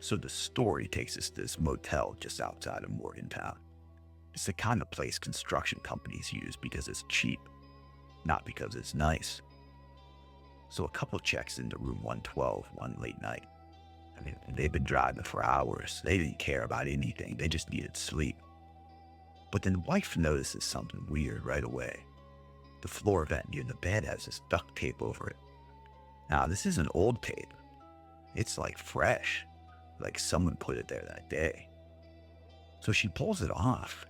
So the story takes us to this motel just outside of Morgantown. It's the kind of place construction companies use because it's cheap, not because it's nice. So a couple checks into room 112 one late night. They've been driving for hours. They didn't care about anything. They just needed sleep. But then the wife notices something weird right away. The floor vent near the bed has this duct tape over it. Now, this isn't old tape. It's like fresh, like someone put it there that day. So she pulls it off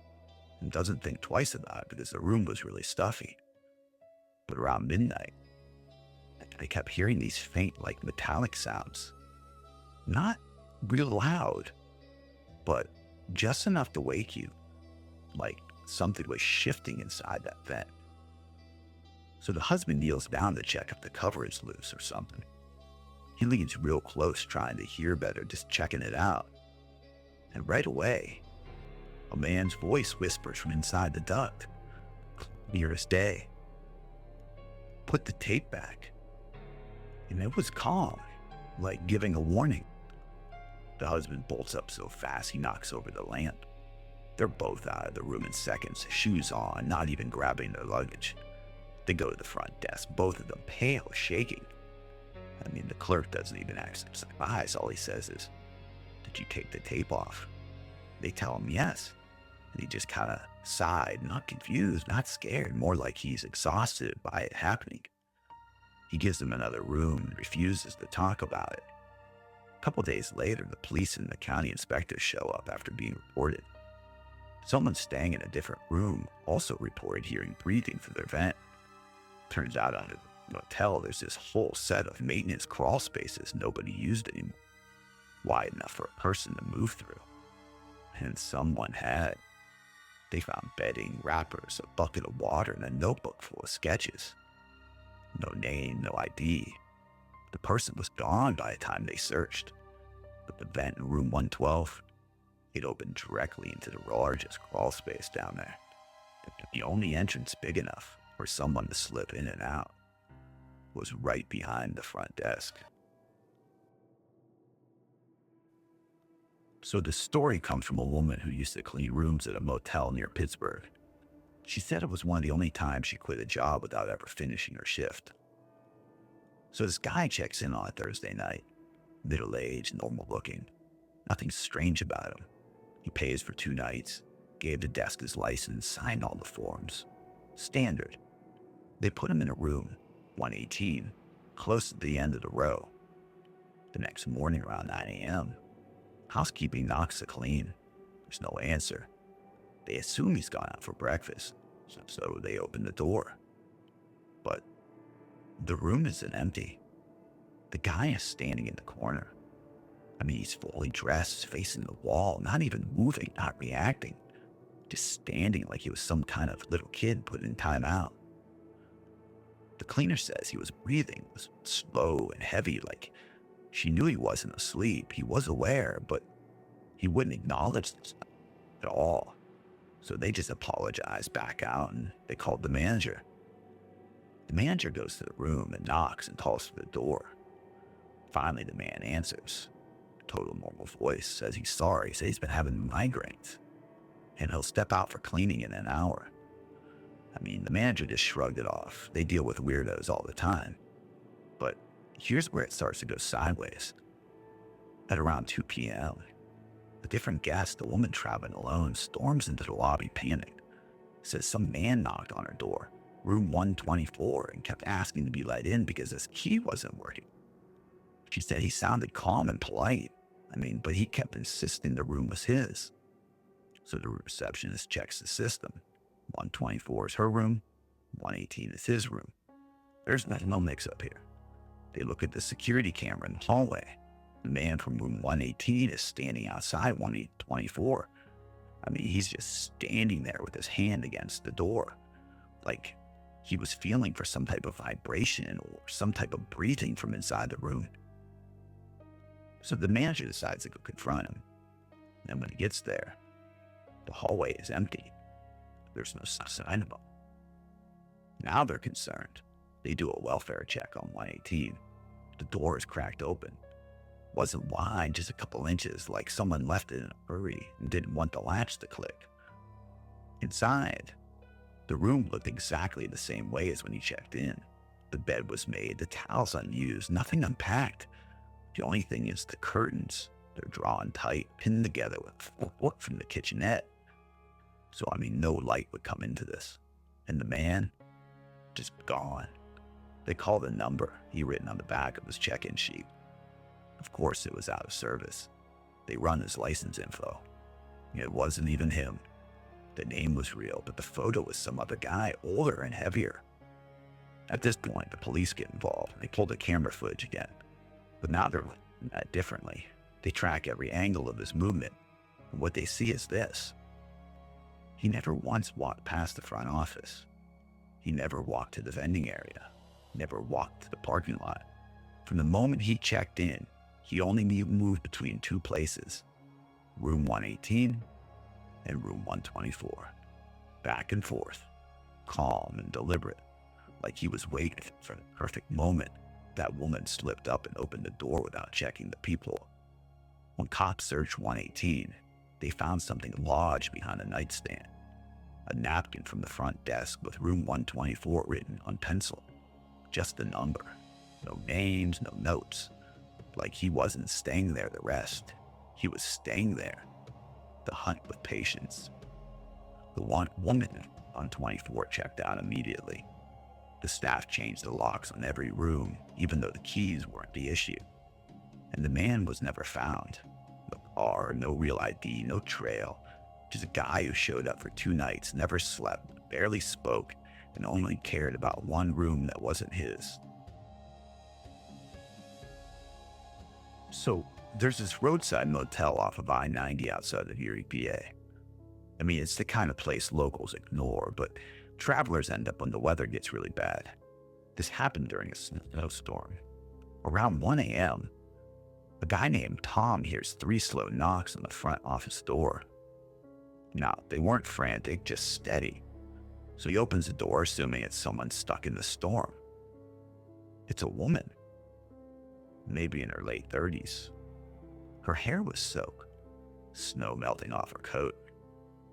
and doesn't think twice about it because the room was really stuffy. But around midnight, I kept hearing these faint, like metallic sounds. Not real loud, but just enough to wake you, like something was shifting inside that vent. So the husband kneels down to check if the cover is loose or something. He leans real close, trying to hear better, just checking it out. And right away, a man's voice whispers from inside the duct, clear as day. Put the tape back. And it was calm, like giving a warning. The husband bolts up so fast he knocks over the lamp. They're both out of the room in seconds, shoes on, not even grabbing their luggage. They go to the front desk, both of them pale, shaking. The clerk doesn't even ask them surprise. All he says is, "Did you take the tape off?" They tell him yes. And he just kind of sighed, not confused, not scared, more like he's exhausted by it happening. He gives them another room and refuses to talk about it. A couple days later, the police and the county inspectors show up after being reported. Someone staying in a different room also reported hearing breathing through their vent. Turns out on the motel, there's this whole set of maintenance crawl spaces nobody used anymore, wide enough for a person to move through. And someone had. They found bedding, wrappers, a bucket of water, and a notebook full of sketches. No name, no ID. The person was gone by the time they searched. But the vent in room 112, it opened directly into the largest crawl space down there. The only entrance big enough for someone to slip in and out was right behind the front desk. So the story comes from a woman who used to clean rooms at a motel near Pittsburgh. She said it was one of the only times she quit a job without ever finishing her shift. So this guy checks in on a Thursday night, middle-aged, normal-looking. Nothing strange about him. He pays for 2 nights, gave the desk his license, signed all the forms. Standard. They put him in a room, 118, close to the end of the row. The next morning around 9 a.m., housekeeping knocks to clean. There's no answer. They assume he's gone out for breakfast, so they open the door. But the room isn't empty. The guy is standing in the corner. He's fully dressed, facing the wall, not even moving, not reacting. Just standing like he was some kind of little kid put in time out. The cleaner says he was breathing, was slow and heavy, like she knew he wasn't asleep. He was aware, but he wouldn't acknowledge this at all. So they just apologized, back out, and they called the manager. The manager goes to the room and knocks and calls for the door. Finally, the man answers. Total normal voice, says he's sorry, says he's been having migraines, and he'll step out for cleaning in an hour. The manager just shrugged it off. They deal with weirdos all the time. But here's where it starts to go sideways. At around 2 p.m., a different guest, a woman traveling alone, storms into the lobby panicked. Says some man knocked on her door, room 124, and kept asking to be let in because his key wasn't working. She said he sounded calm and polite, but he kept insisting the room was his. So the receptionist checks the system. 124 is her room, 118 is his room. There's no mix-up here. They look at the security camera in the hallway. The man from room 118 is standing outside 124. He's just standing there with his hand against the door, like he was feeling for some type of vibration or some type of breathing from inside the room. So the manager decides to go confront him. And when he gets there, the hallway is empty. There's no sign of him. Now they're concerned. They do a welfare check on 118. The door is cracked open. Wasn't wide, just a couple inches, like someone left it in a hurry and didn't want the latch to click. Inside, the room looked exactly the same way as when he checked in. The bed was made, the towels unused, nothing unpacked. The only thing is the curtains. They're drawn tight, pinned together with wood from the kitchenette. So, no light would come into this. And the man, just gone. They called the number he written on the back of his check-in sheet. Of course, it was out of service. They run his license info. It wasn't even him. The name was real, but the photo was some other guy, older and heavier. At this point, the police get involved. They pull the camera footage again. But now they're looking at it differently. They track every angle of his movement. And what they see is this. He never once walked past the front office. He never walked to the vending area. Never walked to the parking lot. From the moment he checked in, he only moved between two places, room 118 and room 124, back and forth, calm and deliberate, like he was waiting for the perfect moment that woman slipped up and opened the door without checking the peephole. When cops searched 118, they found something lodged behind a nightstand, a napkin from the front desk with room 124 written on pencil, just a number, no names, no notes. Like he wasn't staying there to rest. He was staying there to hunt with patience. The one woman on 24 checked out immediately. The staff changed the locks on every room, even though the keys weren't the issue. And the man was never found. No car, no real ID, no trail. Just a guy who showed up for 2 nights, never slept, barely spoke, and only cared about one room that wasn't his. So there's this roadside motel off of I-90 outside of Erie, PA. It's the kind of place locals ignore, but travelers end up when the weather gets really bad. This happened during a snowstorm. Around 1 a.m., a guy named Tom hears 3 slow knocks on the front office door. Now, they weren't frantic, just steady. So he opens the door, assuming it's someone stuck in the storm. It's a woman, maybe in her late 30s. Her hair was soaked, snow melting off her coat.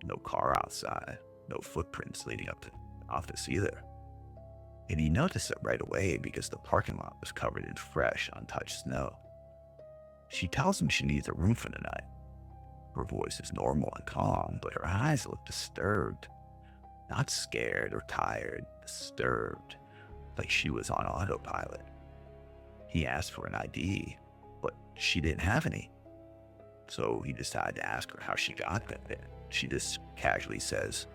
No car outside, no footprints leading up to the office either. And he noticed it right away because the parking lot was covered in fresh, untouched snow. She tells him she needs a room for the night. Her voice is normal and calm, but her eyes look disturbed. Not scared or tired, disturbed, like she was on autopilot. He asked for an ID, but she didn't have any. So he decided to ask her how she got there. She just casually says,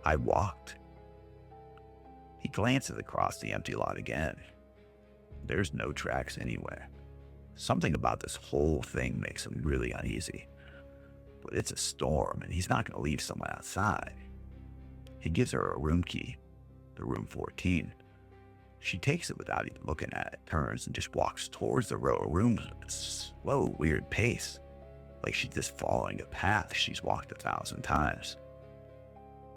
"I walked." He glances across the empty lot again. There's no tracks anywhere. Something about this whole thing makes him really uneasy. But it's a storm, and he's not going to leave someone outside. He gives her a room key, the room 14. She takes it without even looking at it, turns and just walks towards the row of rooms with a slow, weird pace, like she's just following a path she's walked 1,000 times.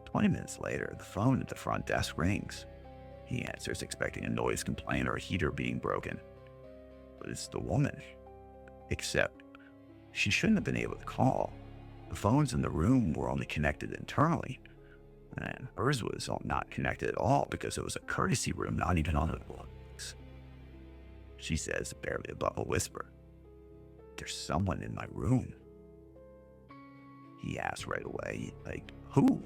20 minutes later, the phone at the front desk rings. He answers, expecting a noise complaint or a heater being broken. But it's the woman. Except, she shouldn't have been able to call. The phones in the room were only connected internally, and hers was not connected at all because it was a courtesy room, not even on the books. She says, barely above a whisper, "There's someone in my room." He asks right away, like, "Who?"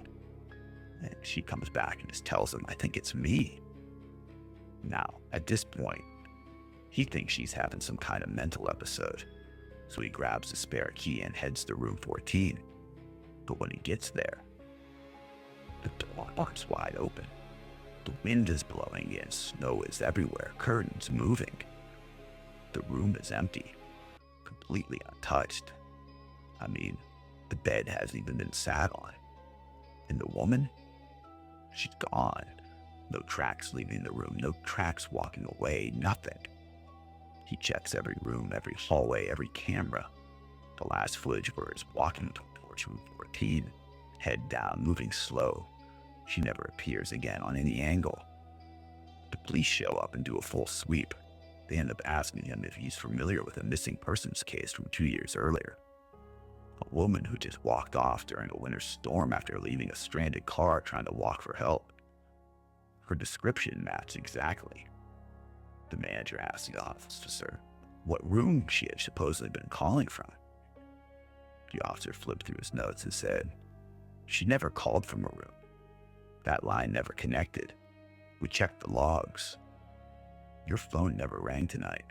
And she comes back and just tells him, "I think it's me." Now, at this point, he thinks she's having some kind of mental episode. So he grabs the spare key and heads to room 14. But when he gets there, the door's wide open. The wind is blowing in, snow is everywhere, curtains moving. The room is empty, completely untouched. The bed hasn't even been sat on. And the woman? She's gone. No tracks leaving the room, no tracks walking away, nothing. He checks every room, every hallway, every camera. The last footage where he's walking towards room 14, head down, moving slow. She never appears again on any angle. The police show up and do a full sweep. They end up asking him if he's familiar with a missing persons case from 2 years earlier. A woman who just walked off during a winter storm after leaving a stranded car trying to walk for help. Her description matched exactly. The manager asked the officer what room she had supposedly been calling from. The officer flipped through his notes and said, "She never called from a room. That line never connected. We checked the logs. Your phone never rang tonight."